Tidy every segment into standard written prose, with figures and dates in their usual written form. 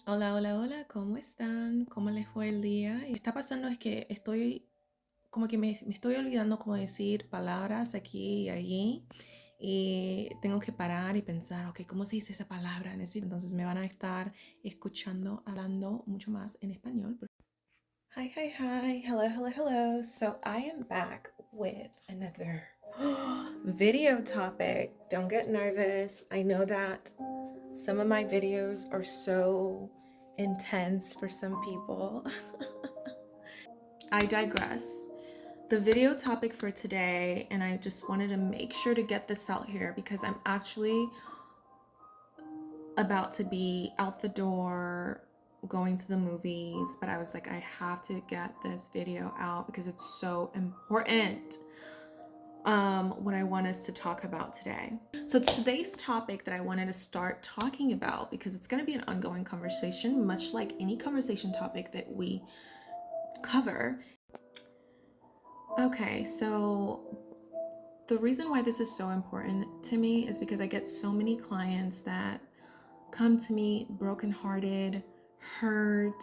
Hola, hola, hola, ¿cómo están? ¿Cómo les fue el día? Y está pasando es que estoy como que me estoy olvidando cómo decir palabras aquí y allí y tengo que parar y pensar, ok, ¿cómo se dice esa palabra? Necesito, entonces me van a estar escuchando, hablando mucho más en español. Hi, hi, hi, hello, hello, hello. So I am back with another video topic. Don't get nervous. I know that some of my videos are so intense for some people. I digress. The video topic for today, and I just wanted to make sure to get this out here because I'm actually about to be out the door going to the movies, but I was like, I have to get this video out because it's so important. What I want us to talk about today. So today's topic that I wanted to start talking about, because it's going to be an ongoing conversation, much like any conversation topic that we cover. Okay, so the reason why this is so important to me is because I get so many clients that come to me brokenhearted, hurt,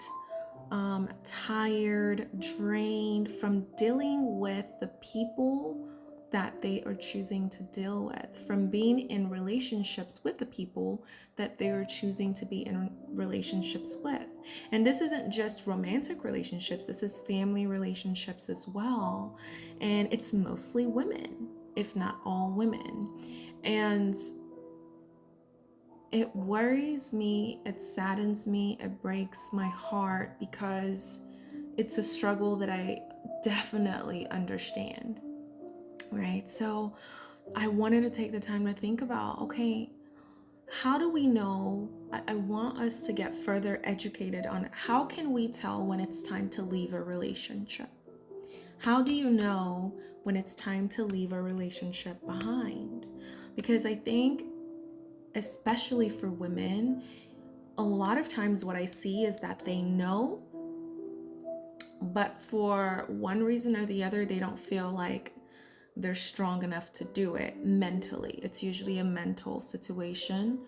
tired, drained from dealing with the people that they are choosing to deal with, from being in relationships with the people that they are choosing to be in relationships with. And this isn't just romantic relationships, this is family relationships as well. And it's mostly women, if not all women. And it worries me, it saddens me, it breaks my heart because it's a struggle that I definitely understand, right? So I wanted to take the time to think about, okay, how do we know? I want us to get further educated on how can we tell when it's time to leave a relationship? How do you know when it's time to leave a relationship behind? Because I think, especially for women, a lot of times what I see is that they know, but for one reason or the other, they don't feel like they're strong enough to do it mentally. It's usually a mental situation.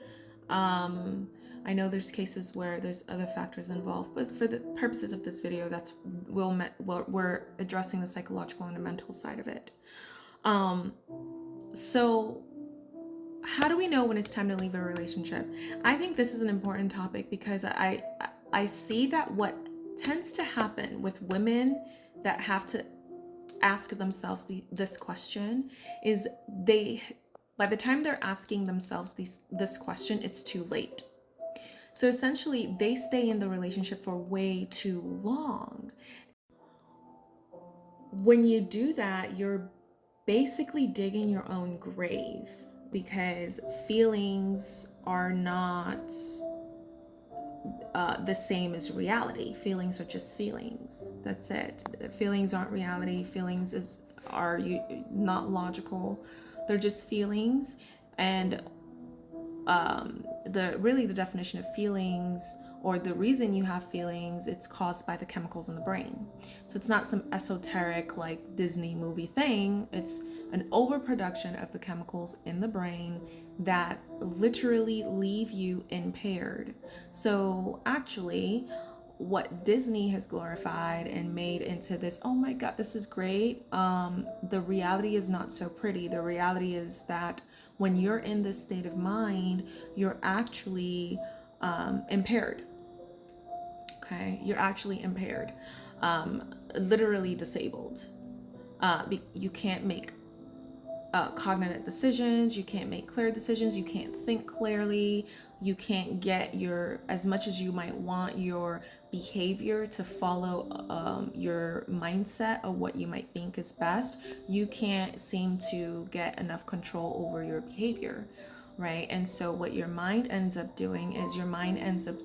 Um, I know there's cases where there's other factors involved, but for the purposes of this video, that's we're addressing the psychological and the mental side of it. Um, so how do we know when it's time to leave a relationship? I think this is an important topic because I see that what tends to happen with women that have to ask themselves this question is they by the time they're asking themselves this question, it's too late. So essentially, they stay in the relationship for way too long. When you do that, you're basically digging your own grave because feelings are not the same as reality. Feelings are just feelings. That's it. Feelings aren't reality. Feelings are not logical. They're just feelings, and the definition of feelings, or the reason you have feelings, it's caused by the chemicals in the brain. So it's not some esoteric like Disney movie thing. It's an overproduction of the chemicals in the brain that literally leave you impaired. So actually, what Disney has glorified and made into this, oh my God, this is great. The reality is not so pretty. The reality is that when you're in this state of mind, you're actually impaired. Okay, you're actually impaired, literally disabled. You can't make cognitive decisions, you can't make clear decisions, you can't think clearly, you can't get as much as you might want your behavior to follow your mindset of what you might think is best. You can't seem to get enough control over your behavior, right? And so what your mind ends up doing is your mind ends up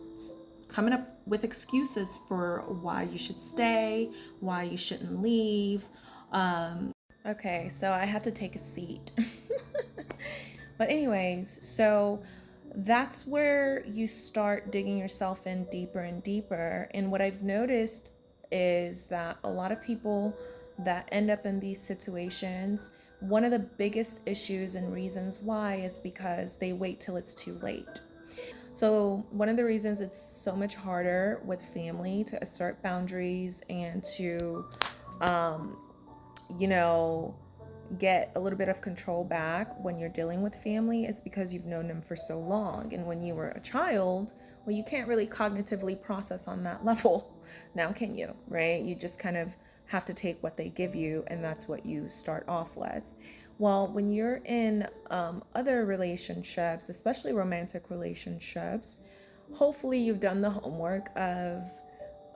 coming up with excuses for why you should stay, why you shouldn't leave. Okay, so I had to take a seat. But, anyways, so that's where you start digging yourself in deeper and deeper. And what I've noticed is that a lot of people that end up in these situations, one of the biggest issues and reasons why is because they wait till it's too late. So one of the reasons it's so much harder with family to assert boundaries and to, um, you know, get a little bit of control back when you're dealing with family is because you've known them for so long. And when you were a child, well, you can't really cognitively process on that level. Now, can you? Right? You just kind of have to take what they give you, and that's what you start off with. Well, when you're in other relationships, especially romantic relationships, hopefully you've done the homework of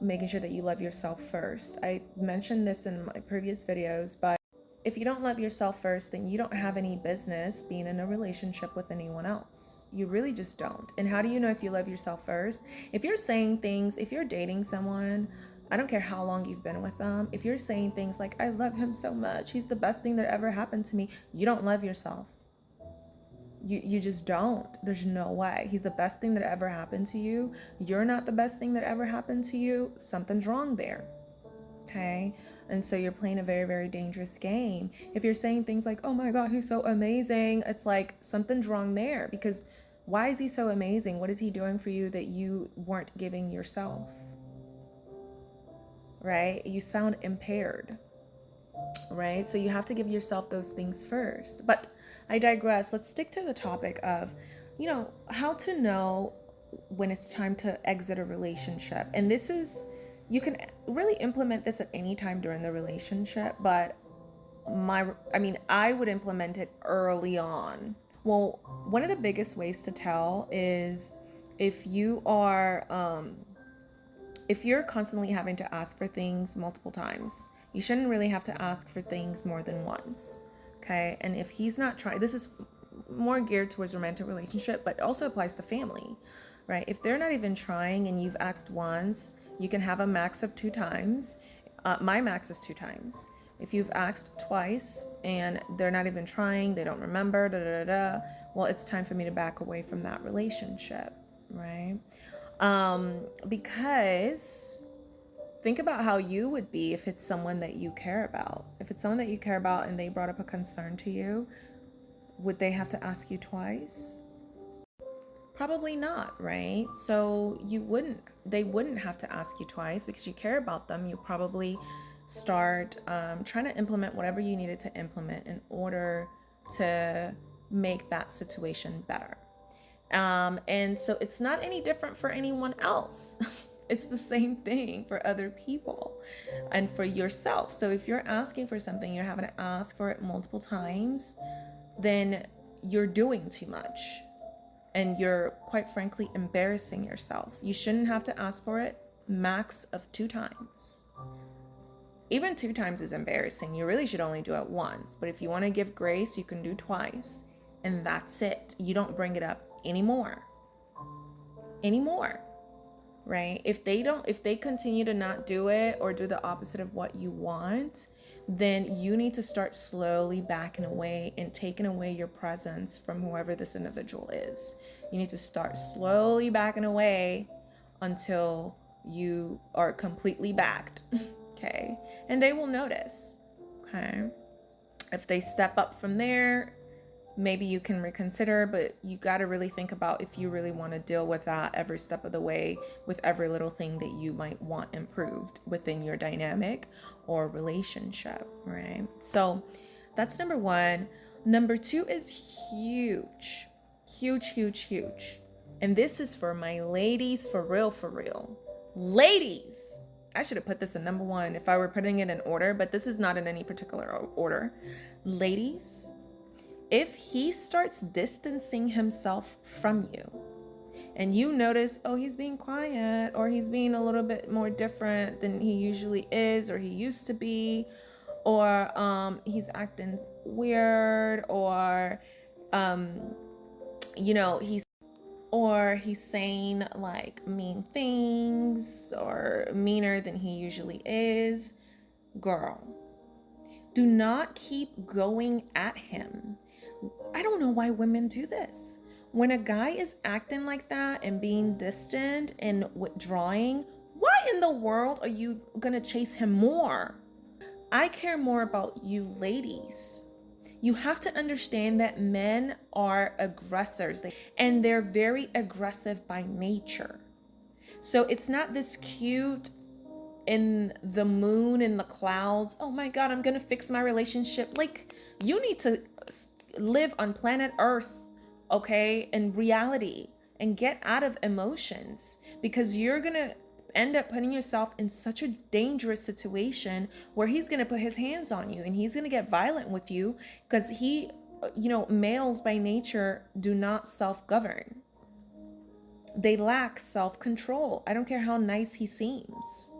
making sure that you love yourself first. I mentioned this in my previous videos, but if you don't love yourself first, then you don't have any business being in a relationship with anyone else. You really just don't. And how do you know if you love yourself first? If you're saying things, if you're dating someone, I don't care how long you've been with them, if you're saying things like, I love him so much, he's the best thing that ever happened to me, you don't love yourself. You just don't. There's no way. He's the best thing that ever happened to you. You're not the best thing that ever happened to you. Something's wrong there. Okay? And so you're playing a very, very dangerous game. If you're saying things like, oh my God, he's so amazing, it's like something's wrong there, because why is he so amazing? What is he doing for you that you weren't giving yourself? Right? You sound impaired. Right? So you have to give yourself those things first. But I digress. Let's stick to the topic of, how to know when it's time to exit a relationship. And this is, you can really implement this at any time during the relationship, but I would implement it early on. Well, one of the biggest ways to tell is if you are, if you're constantly having to ask for things multiple times. You shouldn't really have to ask for things more than once. Okay. And if he's not trying, this is more geared towards romantic relationship, but also applies to family, right? If they're not even trying and you've asked once, you can have a max of 2 times. My max is 2 times. If you've asked twice and they're not even trying, they don't remember, well, it's time for me to back away from that relationship, right? Because think about how you would be if it's someone that you care about. If it's someone that you care about and they brought up a concern to you, would they have to ask you twice? Probably not, right? So they wouldn't have to ask you twice because you care about them. You probably start trying to implement whatever you needed to implement in order to make that situation better. And so it's not any different for anyone else. It's the same thing for other people and for yourself. So if you're asking for something, you're having to ask for it multiple times, then you're doing too much. And you're, quite frankly, embarrassing yourself. You shouldn't have to ask for it max of 2 times. Even 2 times is embarrassing. You really should only do it once. But if you want to give grace, you can do twice. And that's it. You don't bring it up anymore. Right? If they continue to not do it or do the opposite of what you want, then you need to start slowly backing away and taking away your presence from whoever this individual is. You need to start slowly backing away until you are completely backed. Okay? And they will notice. Okay? If they step up from there, maybe you can reconsider, but you got to really think about if you really want to deal with that every step of the way with every little thing that you might want improved within your dynamic or relationship, right? So that's number 1. Number 2 is huge. And this is for my ladies, for real. Ladies, I should have put this in number 1 if I were putting it in order, but this is not in any particular order. Ladies, if he starts distancing himself from you and you notice, oh, he's being quiet or he's being a little bit more different than he usually is or he used to be, or he's acting weird, or he's saying like mean things or meaner than he usually is, girl, do not keep going at him. I don't know why women do this. When a guy is acting like that and being distant and withdrawing, why in the world are you gonna chase him more? I care more about you ladies. You have to understand that men are aggressors, and they're very aggressive by nature. So it's not this cute in the moon in the clouds, oh my God, I'm gonna fix my relationship. Like, you need to live on planet Earth, okay, in reality, and get out of emotions, because you're gonna end up putting yourself in such a dangerous situation where he's gonna put his hands on you and he's gonna get violent with you, because males by nature do not self-govern. They lack self-control. I don't care how nice he seems.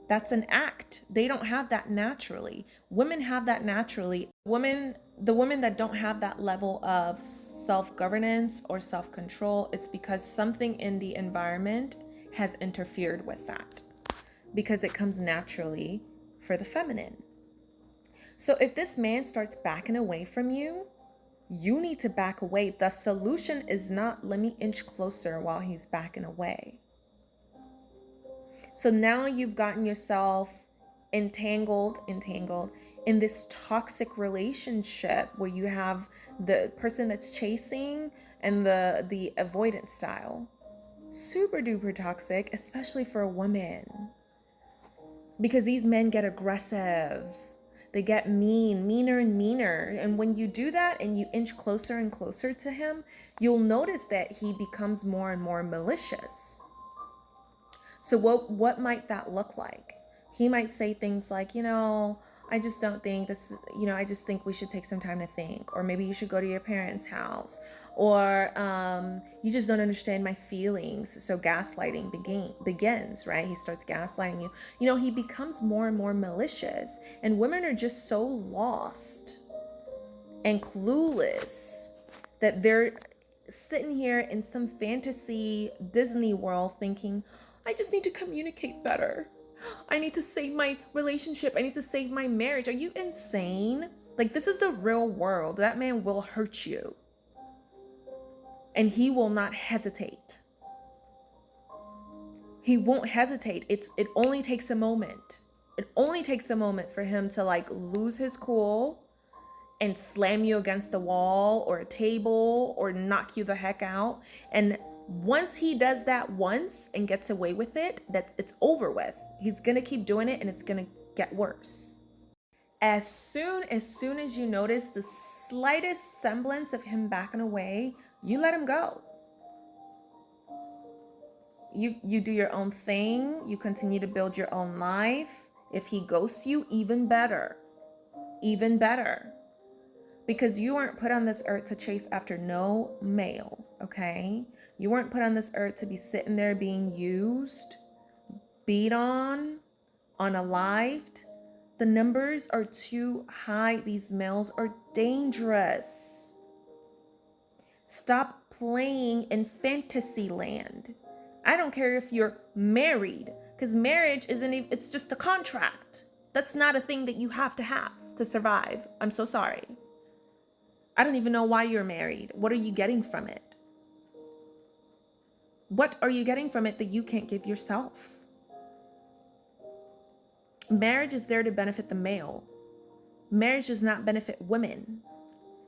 That's an act. They don't have that naturally. Women have that naturally. The women that don't have that level of self-governance or self-control, it's because something in the environment has interfered with that, because it comes naturally for the feminine. So if this man starts backing away from you, you need to back away. The solution is not, let me inch closer while he's backing away. So now you've gotten yourself entangled in this toxic relationship where you have the person that's chasing and the avoidance style. Super duper toxic, especially for a woman. Because these men get aggressive. They get meaner and meaner. And when you do that and you inch closer and closer to him, you'll notice that he becomes more and more malicious. So what might that look like? He might say things like, I just don't think this, I just think we should take some time to think. Or maybe you should go to your parents' house. Or you just don't understand my feelings. So gaslighting begins, right? He starts gaslighting you. He becomes more and more malicious. And women are just so lost and clueless that they're sitting here in some fantasy Disney world thinking, I just need to communicate better. I need to save my relationship. I need to save my marriage. Are you insane? Like, this is the real world. That man will hurt you. And he will not hesitate. He won't hesitate. It only takes a moment. It only takes a moment for him to lose his cool and slam you against the wall or a table or knock you the heck out. And once he does that once and gets away with it, it's over with. He's gonna keep doing it and it's gonna get worse. As soon as you notice the slightest semblance of him backing away, you let him go. You do your own thing. You continue to build your own life. If he ghosts you, even better. Even better. Because you weren't put on this earth to chase after no male, okay? You weren't put on this earth to be sitting there being used, beat on, unalived. The numbers are too high. These males are dangerous. Stop playing in fantasy land. I don't care if you're married, because marriage it's just a contract. That's not a thing that you have to survive. I'm so sorry. I don't even know why you're married. What are you getting from it? What are you getting from it that you can't give yourself? Marriage is there to benefit the male. Marriage does not benefit women.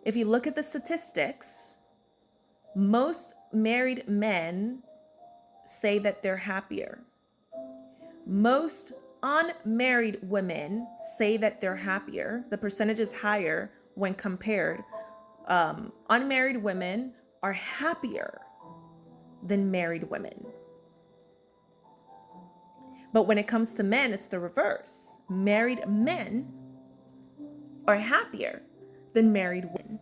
If you look at the statistics, most married men say that they're happier. Most unmarried women say that they're happier. The percentage is higher when compared. Unmarried women are happier than married women. But when it comes to men, it's the reverse. Married men are happier than married women.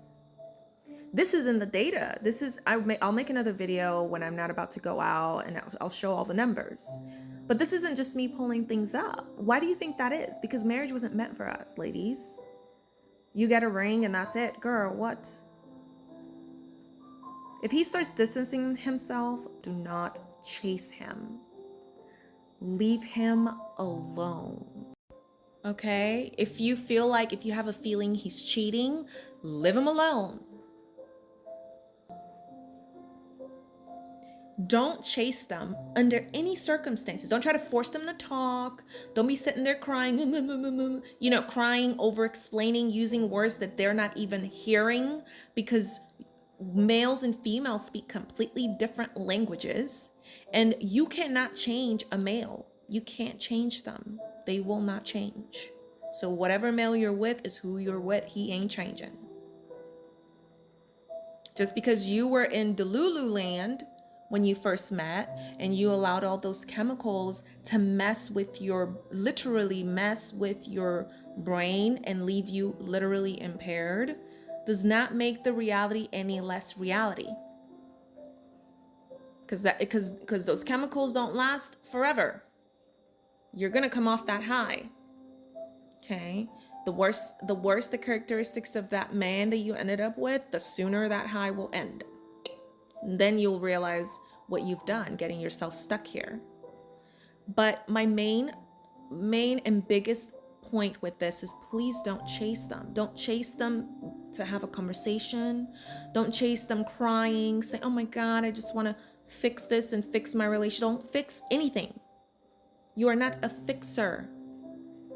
This is in the data. I'll make another video when I'm not about to go out and I'll show all the numbers. But this isn't just me pulling things up. Why do you think that is? Because marriage wasn't meant for us, ladies. You get a ring and that's it. Girl, what? If he starts distancing himself, do not chase him. Leave him alone. Okay? If you have a feeling he's cheating, leave him alone. Don't chase them under any circumstances. Don't try to force them to talk. Don't be sitting there crying, crying, over explaining, using words that they're not even hearing, because males and females speak completely different languages, and you cannot change a male. You can't change them. They will not change. So whatever male you're with is who you're with. He ain't changing. Just because you were in Delulu land when you first met and you allowed all those chemicals to literally mess with your brain and leave you literally impaired, does not make the reality any less reality. Because those chemicals don't last forever. You're gonna come off that high. Okay? The worse the characteristics of that man that you ended up with, the sooner that high will end. And then you'll realize what you've done, getting yourself stuck here. But my main and biggest point with this is, please don't chase them. Don't chase them to have a conversation. Don't chase them crying, say, oh my God, I just want to fix this and fix my relationship. Don't fix anything. You are not a fixer.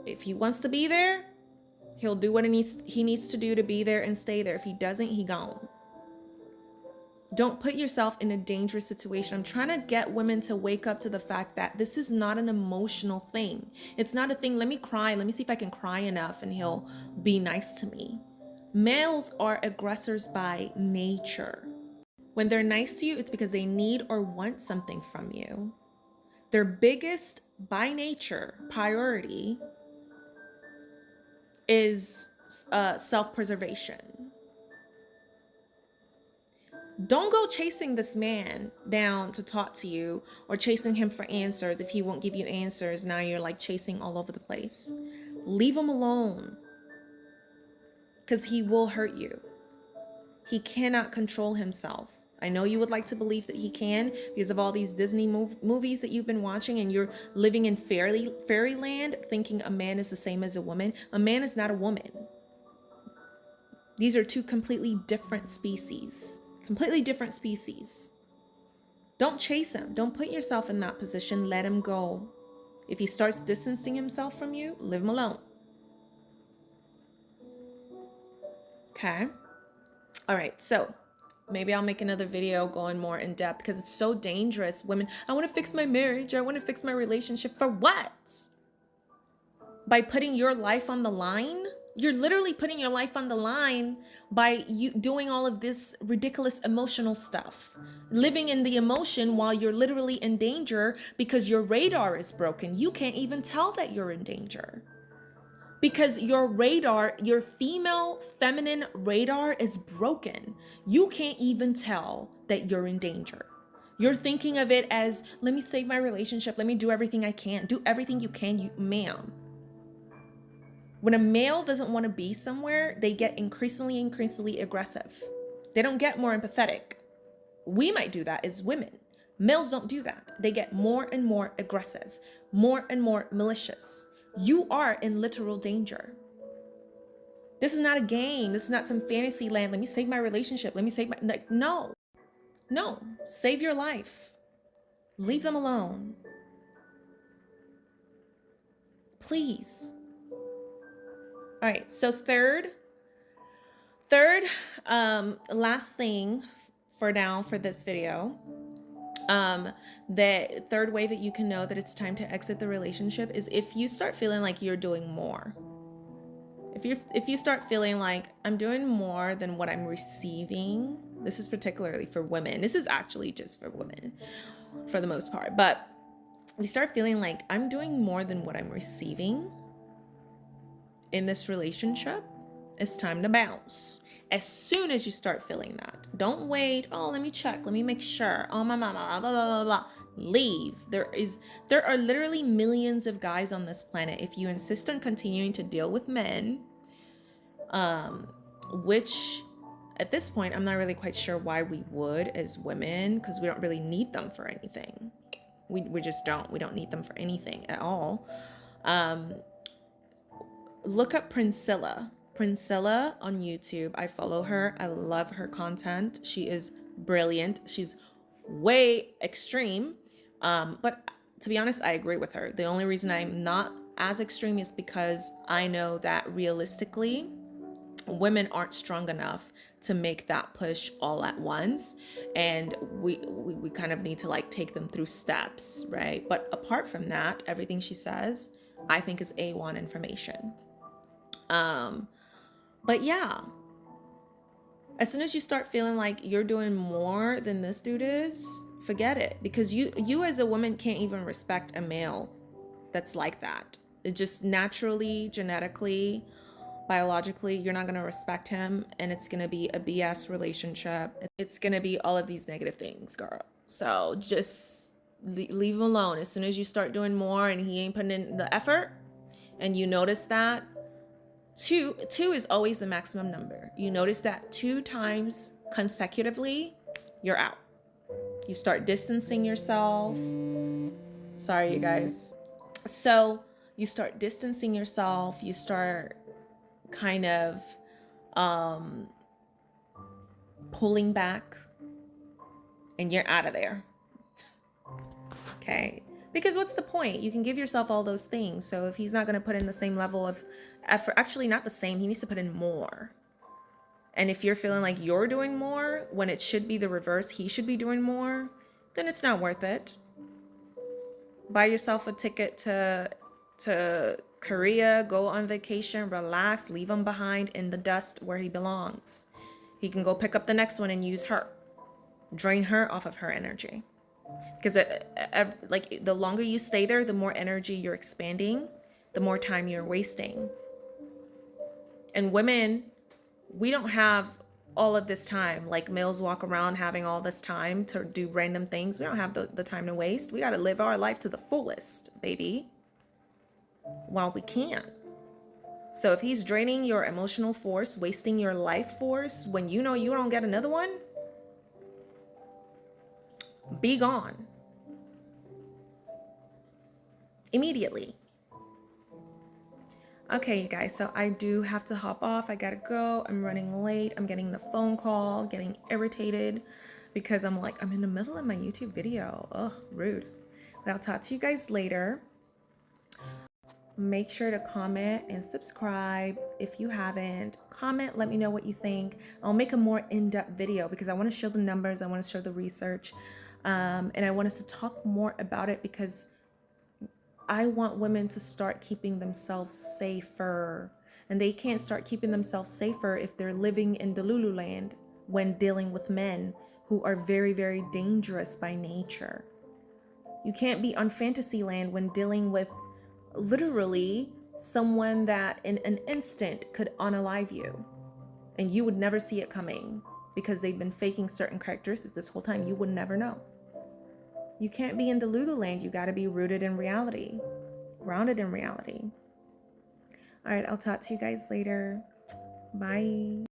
If he wants to be there, he'll do what he needs to do to be there and stay there. If he doesn't, he gone. Don't put yourself in a dangerous situation. I'm trying to get women to wake up to the fact that this is not an emotional thing. It's not a thing, let me cry, let me see if I can cry enough and he'll be nice to me. Males are aggressors by nature. When they're nice to you, it's because they need or want something from you. Their biggest, by nature, priority is self-preservation. Don't go chasing this man down to talk to you, or chasing him for answers. If he won't give you answers, now you're like chasing all over the place. Leave him alone, because he will hurt you. He cannot control himself. I know you would like to believe that he can because of all these Disney movies that you've been watching, and you're living in fairyland thinking a man is the same as a woman. A man is not a woman. These are two completely different species. Completely different species. Don't chase him. Don't put yourself in that position. Let him go. If he starts distancing himself from you, leave him alone. Okay? All right, so maybe I'll make another video going more in depth, because it's so dangerous. Women, I want to fix my marriage. I want to fix my relationship. For what? By putting your life on the line? You're literally putting your life on the line by you doing all of this ridiculous emotional stuff. Living in the emotion while you're literally in danger because your radar is broken. You can't even tell that you're in danger. Because your radar, your feminine radar is broken. You can't even tell that you're in danger. You're thinking of it as, let me save my relationship. Let me do everything I can. Do everything you can, ma'am. When a male doesn't want to be somewhere, they get increasingly aggressive. They don't get more empathetic. We might do that as women. Males don't do that. They get more and more aggressive, more and more malicious. You are in literal danger. This is not a game. This is not some fantasy land. Let me save my relationship. Let me save my... No. Save your life. Leave them alone. Please. All right, so third, last thing for this video, the third way that you can know that it's time to exit the relationship is if you start feeling like you're doing more. If you start feeling like I'm doing more than what I'm receiving, this is particularly for women. This is actually just for women for the most part, but you start feeling like I'm doing more than what I'm receiving in this relationship, it's time to bounce. As soon as you start feeling that, don't wait. Oh, let me check. Let me make sure. Oh, my mama, blah, blah, blah, blah. Leave. There are literally millions of guys on this planet. If you insist on continuing to deal with men, which at this point, I'm not really quite sure why we would as women, because we don't really need them for anything. We just don't. We don't need them for anything at all. Look up Priscilla on YouTube. I follow her. I love her content. She is brilliant. She's way extreme. But to be honest, I agree with her. The only reason I'm not as extreme is because I know that realistically, women aren't strong enough to make that push all at once, and we kind of need to like take them through steps, right? But apart from that, everything she says I think is A1 information. But yeah, as soon as you start feeling like you're doing more than this dude is, forget it, because you as a woman can't even respect a male that's like that. It just naturally, genetically, biologically, you're not going to respect him, and it's going to be a BS relationship. It's going to be all of these negative things, girl. So just leave him alone. As soon as you start doing more and he ain't putting in the effort, and you notice that two is always the maximum number. You notice that 2 times consecutively, you're out. You start distancing yourself. Sorry, you guys. So you start distancing yourself. You start kind of pulling back, and you're out of there. Okay? Because what's the point? You can give yourself all those things. So if he's not going to put in the same level of effort, actually not the same, he needs to put in more. And if you're feeling like you're doing more when it should be the reverse, he should be doing more, then it's not worth it. Buy yourself a ticket to Korea, go on vacation, relax, leave him behind in the dust where he belongs. He can go pick up the next one and use her. Drain her off of her energy. Because like the longer you stay there, the more energy you're expanding, the more time you're wasting. And women, we don't have all of this time. Like males walk around having all this time to do random things. We don't have the time to waste. We got to live our life to the fullest, baby, while we can. So if he's draining your emotional force, wasting your life force, when you know you don't get another one, be gone. Immediately. Okay, you guys, so I do have to hop off. I gotta go. I'm running late. I'm getting the phone call, getting irritated because I'm like, I'm in the middle of my YouTube video. Ugh, rude. But I'll talk to you guys later. Make sure to comment and subscribe if you haven't. Comment, let me know what you think. I'll make a more in-depth video because I want to show the numbers. I want to show the research. And I want us to talk more about it because I want women to start keeping themselves safer. And they can't start keeping themselves safer if they're living in Delulu land when dealing with men who are very, very dangerous by nature. You can't be on fantasy land when dealing with literally someone that in an instant could unalive you. And you would never see it coming because they've been faking certain characteristics this whole time. You would never know. You can't be in Delulu land. You got to be rooted in reality, grounded in reality. All right, I'll talk to you guys later. Bye.